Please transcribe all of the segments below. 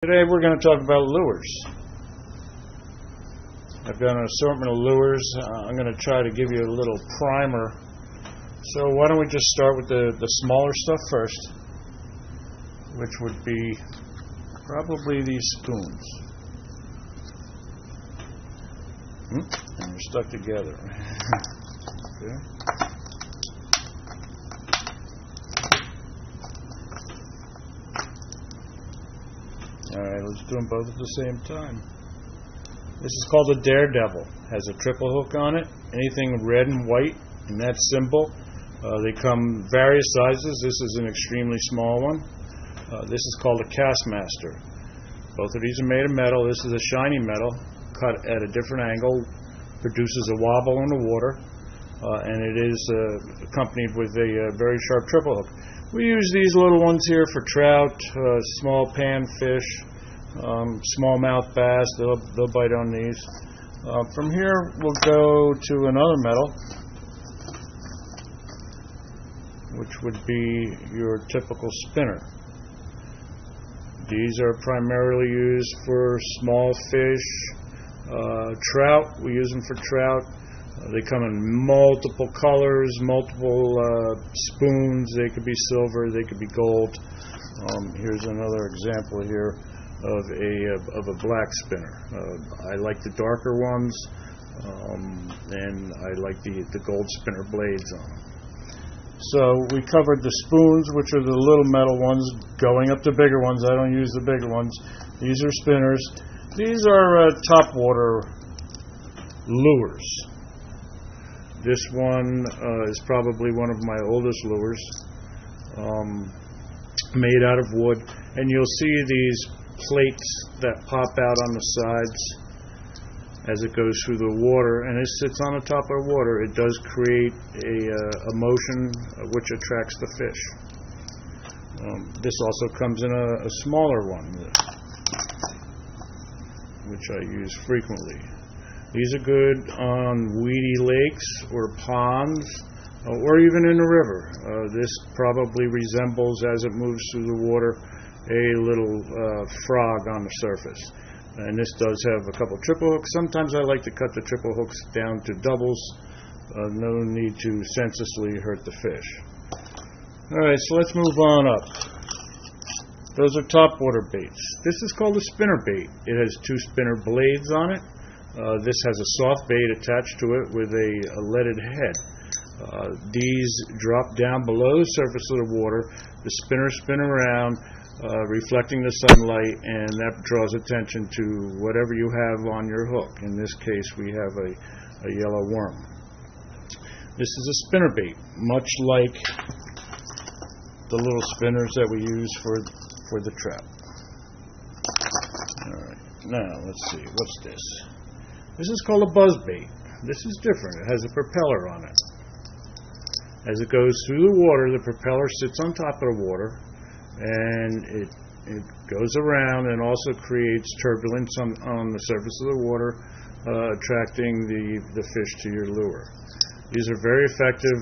Today we're going to talk about lures. I've got an assortment of lures. I'm going to try to give you a little primer. So why don't we just start with the smaller stuff first, which would be probably these spoons. And they're stuck together. Okay. Alright, let's do them both at the same time. This is called a Daredevil. Has a triple hook on it. Anything red and white, and that symbol. They come various sizes. This is an extremely small one. This is called a Castmaster. Both of these are made of metal. This is a shiny metal, cut at a different angle, produces a wobble in the water, and it is accompanied with a very sharp triple hook. We use these little ones here for trout, small panfish, smallmouth bass. They'll bite on these. From here, we'll go to another metal, which would be your typical spinner. These are primarily used for small fish, trout. We use them for trout. They come in multiple colors, multiple spoons. They could be silver, they could be gold. Here's another example here of a black spinner. I like the darker ones, and I like the gold spinner blades on them. So we covered the spoons, which are the little metal ones, going up to bigger ones. I don't use the bigger ones. These are spinners. These are topwater lures. This one is probably one of my oldest lures, made out of wood, and you'll see these plates that pop out on the sides as it goes through the water, and it sits on the top of the water. It does create a motion which attracts the fish. This also comes in a smaller one, which I use frequently. These are good on weedy lakes or ponds, or even in a river. This probably resembles, as it moves through the water, a little frog on the surface. And this does have a couple triple hooks. Sometimes I like to cut the triple hooks down to doubles. No need to senselessly hurt the fish. Alright, so let's move on up. Those are topwater baits. This is called a spinner bait. It has two spinner blades on it. This has a soft bait attached to it with a leaded head. These drop down below the surface of the water. The spinners spin around, reflecting the sunlight, and that draws attention to whatever you have on your hook. In this case, we have a yellow worm. This is a spinner bait, much like the little spinners that we use for the trout. Alright, now let's see, what's this? This is called a buzz bait. This is different. It has a propeller on it. As it goes through the water, the propeller sits on top of the water, and it goes around and also creates turbulence on the surface of the water, attracting the fish to your lure. These are very effective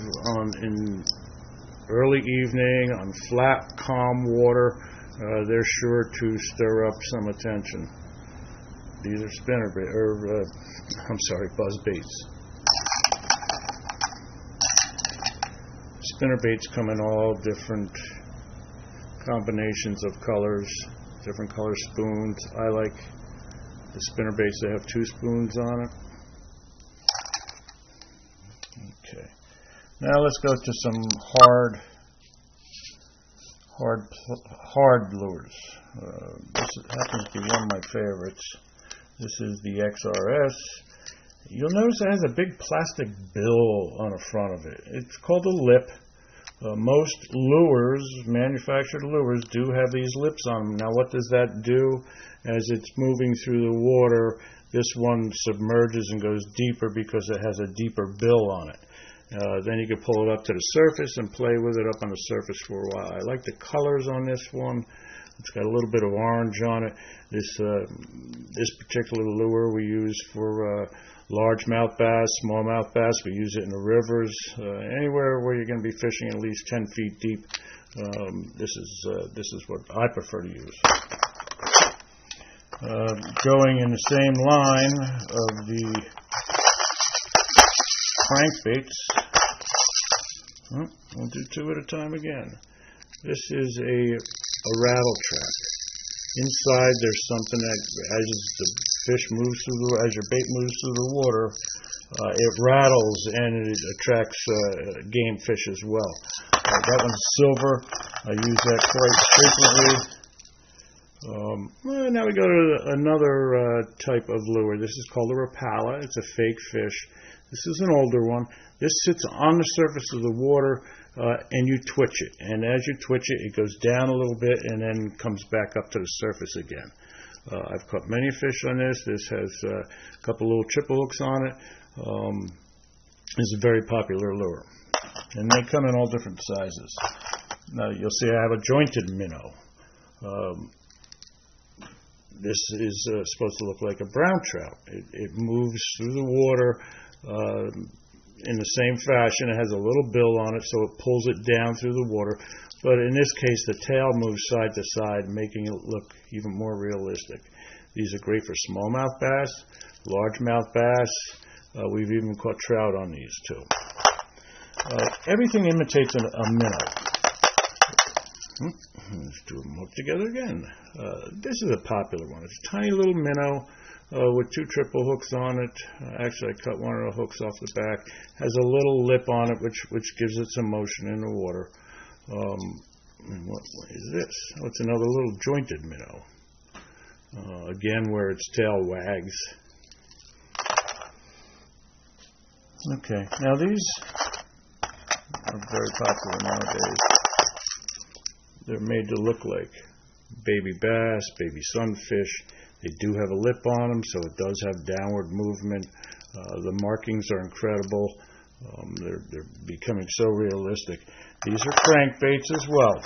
in early evening, on flat, calm water. They're sure to stir up some attention. These are buzz baits. Spinner baits come in all different combinations of colors, different color spoons. I like the spinner baits that have two spoons on it. Okay. Now let's go to some hard lures. This happens to be one of my favorites. This is the XRS. You'll notice it has a big plastic bill on the front of it. It's called a lip. Most lures, manufactured lures, do have these lips on them. Now what does that do? As it's moving through the water, this one submerges and goes deeper because it has a deeper bill on it. Then you can pull it up to the surface and play with it up on the surface for a while. I like the colors on this one. It's got a little bit of orange on it. This particular lure we use for largemouth bass, smallmouth bass. We use it in the rivers, anywhere where you're going to be fishing at least 10 feet deep. This is what I prefer to use. Going in the same line of the crankbaits. We'll do two at a time again. This is a rattle trap. Inside there's something that, as the fish moves through as your bait moves through the water, it rattles and it attracts game fish as well. That one's silver. I use that quite frequently. Now we go to another type of lure. This is called a rapala. It's a fake fish. This is an older one. This sits on the surface of the water and you twitch it. And as you twitch it, it goes down a little bit and then comes back up to the surface again. I've caught many fish on this. This has a couple little triple hooks on it. It's a very popular lure. And they come in all different sizes. Now you'll see I have a jointed minnow. This is supposed to look like a brown trout. It moves through the water in the same fashion. It has a little bill on it, so it pulls it down through the water. But in this case, the tail moves side to side, making it look even more realistic. These are great for smallmouth bass, largemouth bass. We've even caught trout on these too. Everything imitates a minnow. Let's do them hooked together again. This is a popular one. It's a tiny little minnow with two triple hooks on it. Actually, I cut one of the hooks off the back. Has a little lip on it, which gives it some motion in the water. And what is this? Oh, it's another little jointed minnow. Again, where its tail wags. Okay, now these are very popular nowadays. They're made to look like baby bass, baby sunfish. They do have a lip on them, so it does have downward movement. The markings are incredible. They're becoming so realistic. These are crankbaits as well.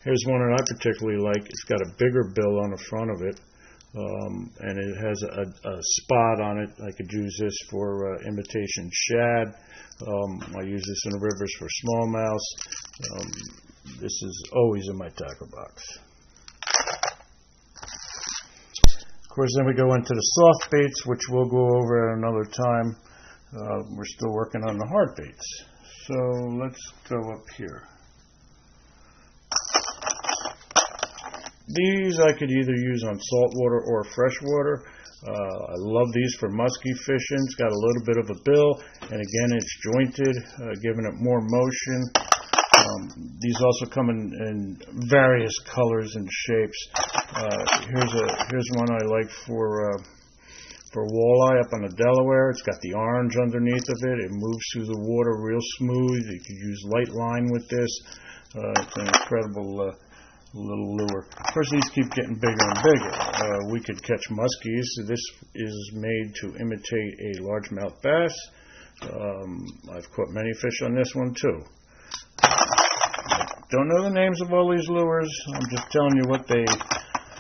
Here's one that I particularly like. It's got a bigger bill on the front of it, and it has a spot on it. I could use this for imitation shad. I use this in the rivers for smallmouths. This is always in my tackle box. Of course, then we go into the soft baits, which we'll go over at another time. We're still working on the hard baits. So let's go up here. These I could either use on saltwater or freshwater. I love these for musky fishing. It's got a little bit of a bill, and again it's jointed, giving it more motion. These also come in various colors and shapes. Here's one I like for walleye up on the Delaware. It's got the orange underneath of it. It moves through the water real smooth. You could use light line with this. It's an incredible little lure. Of course, these keep getting bigger and bigger. We could catch muskies. This is made to imitate a largemouth bass. I've caught many fish on this one too. Don't know the names of all these lures. I'm just telling you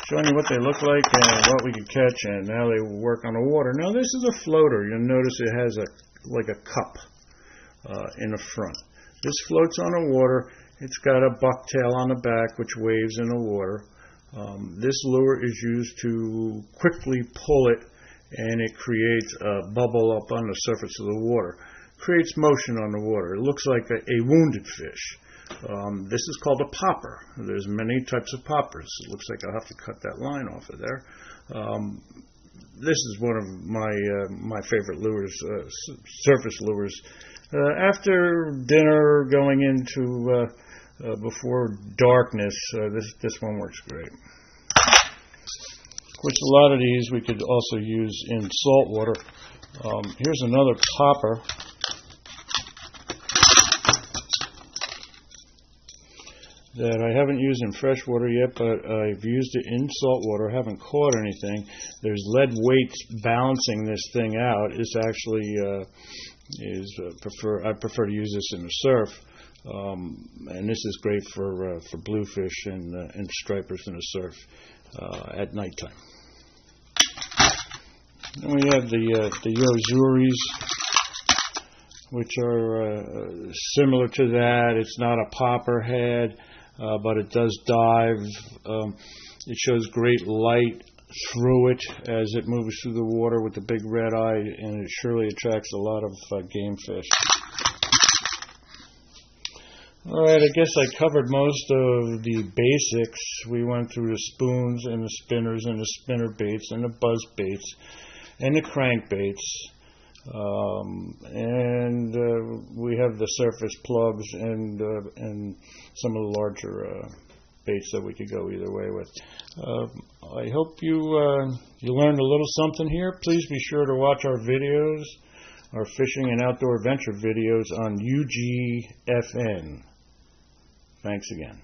showing you what they look like and what we could catch and how they work on the water. Now this is a floater. You'll notice it has like a cup in the front. This floats on the water. It's got a bucktail on the back which waves in the water. This lure is used to quickly pull it, and it creates a bubble up on the surface of the water. Creates motion on the water. It looks like a wounded fish. This is called a popper. There's many types of poppers. It looks like I'll have to cut that line off of there. This is one of my favorite lures, surface lures. After dinner, going into before darkness, this one works great. Of course, a lot of these we could also use in salt water. Here's another popper. That I haven't used in freshwater yet, but I've used it in saltwater. Haven't caught anything. There's lead weights balancing this thing out. It's actually I prefer to use this in the surf, and this is great for bluefish and stripers in the surf at nighttime. Then we have the Yozuris, which are similar to that. It's not a popper head. but it does dive. It shows great light through it as it moves through the water with the big red eye, and it surely attracts a lot of game fish. Alright, I guess I covered most of the basics. We went through the spoons and the spinners and the spinner baits and the buzz baits and the crankbaits. And we have the surface plugs and some of the larger baits that we could go either way with. I hope you learned a little something here. Please be sure to watch our videos, our fishing and outdoor adventure videos on U.G.F.N. Thanks again.